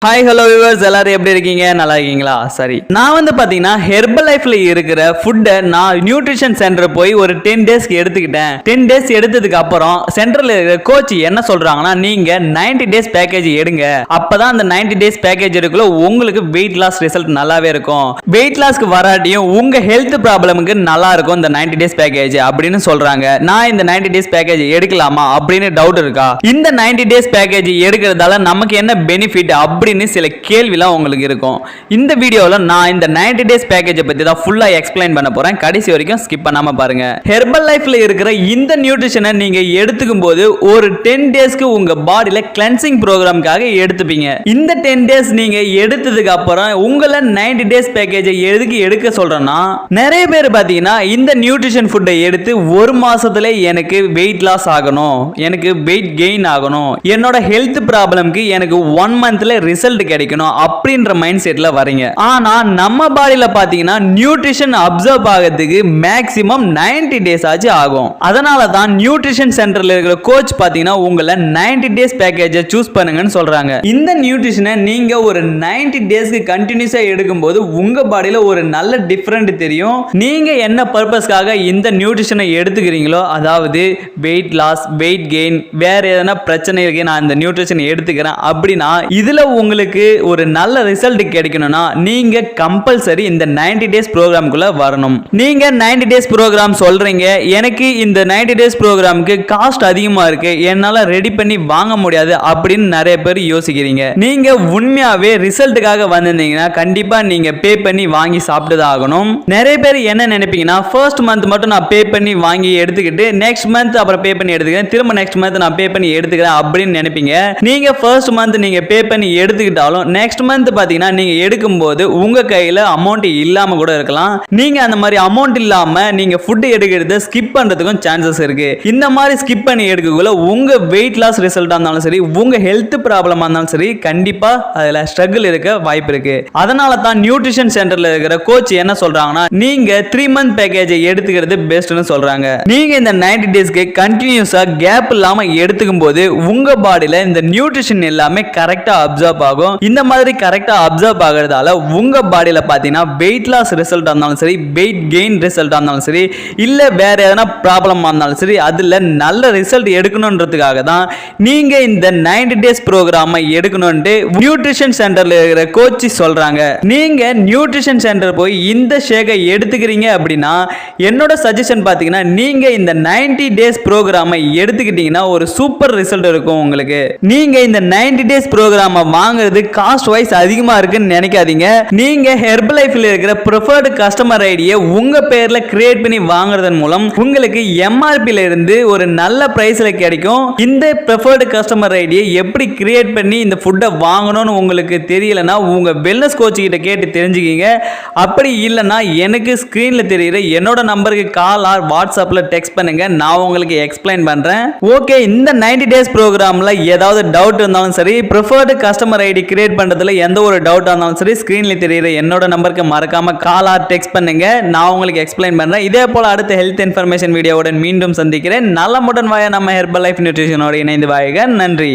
hi hello viewers எல்லாரும் எப்படி இருக்கீங்க நல்லா இருக்கீங்களா சரி நான் வந்து பாத்தீங்கன்னா ஹெர்பல் லைஃப்ல இருக்கிற ஃபுட்டை நான் நியூட்ரிஷன் சென்டர் போய் ஒரு 10 டேஸ்க்கு எடுத்துக்கிட்டேன் 10 டேஸ் எடுத்ததுக்கு அப்புறம் சென்டர்ல இருக்கிற கோச் என்ன சொல்றாங்கன்னா நீங்க 90 டேஸ் பேக்கேஜ் எடுங்க அப்பதான் அந்த 90 டேஸ் பேக்கேஜ் இருக்குள்ள உங்களுக்கு வெயிட் லாஸ் ரிசல்ட் நல்லாவே இருக்கும் வெயிட் லாஸ்க்கு வராட்டியும் உங்க ஹெல்த் ப்ராப்ளமுக்கு நல்லா இருக்கும் இந்த 90 டேஸ் பேக்கேஜ் அப்படின்னு சொல்றாங்க நான் இந்த 90 டேஸ் பேக்கேஜ் எடுக்கலாமா அப்படின்னு டவுட் இருக்கா இந்த 90 டேஸ் பேக்கேஜ் எடுக்கிறதால நமக்கு என்ன பெனிஃபிட் அப்படின்னு சில கேள்விலாம் உங்களுக்கு இருக்கும் இந்த வீடியோல நான் இந்த 90 டேஸ் பேக்கேஜ் பத்தி தான் ஃபுல்லா எக்ஸ்பிளைன் பண்ண போறேன் கடைசி வரைக்கும் ஸ்கிப் பண்ணாம பாருங்க ஹெர்பல் லைஃப்ல இருக்கிற இந்த நியூட்ரிஷனை நீங்க எடுத்துக்கும் போது ஒரு 10 டேஸ்க்கு உங்க பாடியில கிளென்சிங் ப்ரோக்ராம்காக எடுத்துப்பீங்க இந்த 10 டேஸ் நீங்க எடுத்ததுக்கு அப்புறம் உங்களை 90 டேஸ் பேக்கேஜ் எதுக்கு எடுக்க சொல்றேன்னா நிறைய பேர் பாத்தீங்கன்னா இந்த நியூட்ரிஷன் ஃபுட்டை எடுத்து ஒரு மாசத்துல எனக்கு வெயிட் லாஸ் ஆகணும் எனக்கு வெயிட் கெயின் ஆகணும் என்னோட ஹெல்த் ப்ராப்ளம்க்கு எனக்கு 1 மந்த்ல ரிசல்ட் கிடைக்கணும் அப்படின்ற மைண்ட் செட்ல வரீங்க ஆனா நம்ம பாடியில பாத்தீங்கன்னா நியூட்ரிஷன் அப்சர்வ் ஆகிறதுக்கு மேக்ஸிமம் 90 டேஸ் ஆச்சு ஆகும் அதனால தான் நியூட்ரிஷன் சென்டர்ல இருக்கிற கோச் பாத்தீங்கன்னா உங்களை 90 டேஸ் பேக்கேஜை சூஸ் பண்ணுங்கன்னு சொல்றாங்க இந்த நியூட்ரிஷனை நீங்க ஒரு 90 டேஸ்க்கு கண்டினியூஸா எடுக்கும்போது உங்க பாடியில ஒரு நல்ல டிஃபரண்ட் தெரியும் நீங்க என்ன பர்பஸ்க்காக இந்த நியூட்ரிஷனை எடுத்துக்கிறீங்களோ அதாவது வெயிட் லாஸ் வெயிட் கெயின் வேற எதனா பிரச்சனை இருக்கு நான் இந்த நியூட்ரிஷன் எடுத்துக்கிறேன் அப்படின்னா இதுல உங்களுக்கு ஒரு நல்ல ரிசல்ட் கிடைக்கணும்னா நீங்க கம்பல்சரி இந்த 90 டேஸ் ப்ரோக்ராம்குள்ள வரணும் நீங்க 90 டேஸ் ப்ரோக்ராம் சொல்றீங்க எனக்கு இந்த 90 டேஸ் ப்ரோக்ராம்க்கு காஸ்ட் அதிகமா இருக்கு என்னால ரெடி பண்ணி வாங்க முடியாது அப்படின்னு நிறைய பேர் யோசிக்கிறீங்க நீங்க உண்மையாவே ரிசல்ட்டுக்காக வந்திருந்தீங்கன்னா கண்டிப்பா நீங்க பே பண்ணி வாங்கி சாப்பிட்டுதான் ஆகணும் நிறைய பேர் என்ன நினைப்பீங்கன்னா ஃபர்ஸ்ட் மந்த் மட்டும் நான் பே பண்ணி வாங்கி எடுத்துக்கிட்டு நெக்ஸ்ட் மந்த் அப்புறம் பே பண்ணி எடுத்துக்கிறேன் திரும்ப நெக்ஸ்ட் மந்த் நான் பே பண்ணி எடுத்துக்கிறேன் அப்படின்னு நினைப்பீங்க நீங்க ஃபர்ஸ்ட் மந்த் நீங்க பே பண்ணி எடுத்துக்கிட்டாலும் நெக்ஸ்ட் மந்த் பாத்தீங்கன்னா நீங்க எடுக்கும்போது உங்க கையில அமௌண்ட் இல்லாம கூட இருக்கலாம் நீங்க அந்த மாதிரி அமௌண்ட் இல்லாம நீங்க ஃபுட் எடுக்கிறத ஸ்கிப் பண்றதுக்கும் சான்சஸ் இருக்கு இந்த மாதிரி ஸ்கிப் பண்ணி எடுக்கக்குள்ள உங்க வெயிட் லாஸ் ரிசல்ட்டா இருந்தாலும் சரி உங்க ஹெல்த் ப்ராப்ளமா இருந்தாலும் சரி கண்டிப்பா அதுல ஸ்ட்ரகிள் இருக்க வாய்ப்பு இருக்கு அதனால தான் நியூட்ரிஷன் சென்டர்ல இருக்கிற கோச் என்ன சொல்றாங்கன்னா நீங்க 3 மந்த் பேக்கேஜ் எடுத்துக்கிறது பெஸ்ட்னு சொல்றாங்க நீங்க இந்த 90 டேஸ்க்கு கண்டினியூஸா கேப் இல்லாம எடுத்துக்கும் போது உங்க பாடியில இந்த நியூட்ரிஷன் எல்லாமே கரெக்டா அப்சர்வ் ஆகும் இந்த மாதிரி கரெக்டா அப்சர்வ் ஆகிறதால உங்க பாடியில பாத்தீங்கன்னா வெயிட் லாஸ் ரிசல்ட் இருந்தாலும் சரி வெயிட் கெயின் ரிசல்ட் இருந்தாலும் சரி இல்ல வேற எதனா ப்ராப்ளம் இருந்தாலும் சரி அதுல நல்ல ரிசல்ட் எடுக்கணும்ன்றதுக்காக தான் நீங்க இந்த 90 டேஸ் ப்ரோக்ராமை எடுக்கணும்னு நியூட்ரிஷன் சென்டர்ல இருக்கிற கோச் சொல்றாங்க நீங்க நியூட்ரிஷன் சென்டர் போய் இந்த ஷேக்கை எடுத்துக்கிறீங்க அப்படின்னா என்னோட சஜஷன் பாத்தீங்கன்னா நீங்க இந்த 90 டேஸ் ப்ரோக்ராமை எடுத்துக்கிட்டீங்கன்னா ஒரு சூப்பர் ரிசல்ட் இருக்கும் உங்களுக்கு நீங்க இந்த 90 டேஸ் ப்ரோக்ராமை வாங்குறது காஸ்ட் வைஸ் அதிகமா இருக்குன்னு நினைக்காதீங்க நீங்க ஹெர்பல் லைஃப்ல இருக்கிற preferred கஸ்டமர் ஐடியை உங்க பேர்ல கிரியேட் பண்ணி வாங்குறதன் மூலம் உங்களுக்கு MRP ல இருந்து ஒரு நல்ல பிரைஸ்ல கிடைக்கும் இந்த preferred கஸ்டமர் ஐடியை எப்படி கிரியேட் பண்ணி இந்த ஃபுட்டை வாங்கணும்னு உங்களுக்கு தெரியலனா உங்க வெல்னஸ் கோச் கிட்ட கேட்டு தெரிஞ்சுக்கீங்க அப்படி இல்லனா எனக்கு ஸ்கிரீன்ல தெரியுற என்னோட நம்பருக்கு கால் ஆர் வாட்ஸ்அப்ல டெக்ஸ்ட் பண்ணுங்க நான் உங்களுக்கு எக்ஸ்பிளைன் பண்றேன் ஓகே இந்த 90 டேஸ் ப்ரோக்ராம்ல ஏதாவது டவுட் இருந்தாலும் சரி preferred கஸ்டமர் ஐடி கிரியேட் பண்றதுல எந்த ஒரு டவுட் இருந்தாலும் சரி ஸ்கிரீன்ல தெரியுற என்னோட நம்பருக்கு மறக்காம கால் ஆர் டெக்ஸ்ட் பண்ணுங்க நான் உங்களுக்கு எக்ஸ்பிளைன் பண்றேன் இதே போல அடுத்த ஹெல்த் இன்ஃபர்மேஷன் வீடியோவுடன் மீண்டும் சந்திக்கிறேன் நலமுடன் வாழ நம்ம ஹெர்பல் லைஃப் நியூட்ரிஷனோட இணைந்து வாழுக நன்றி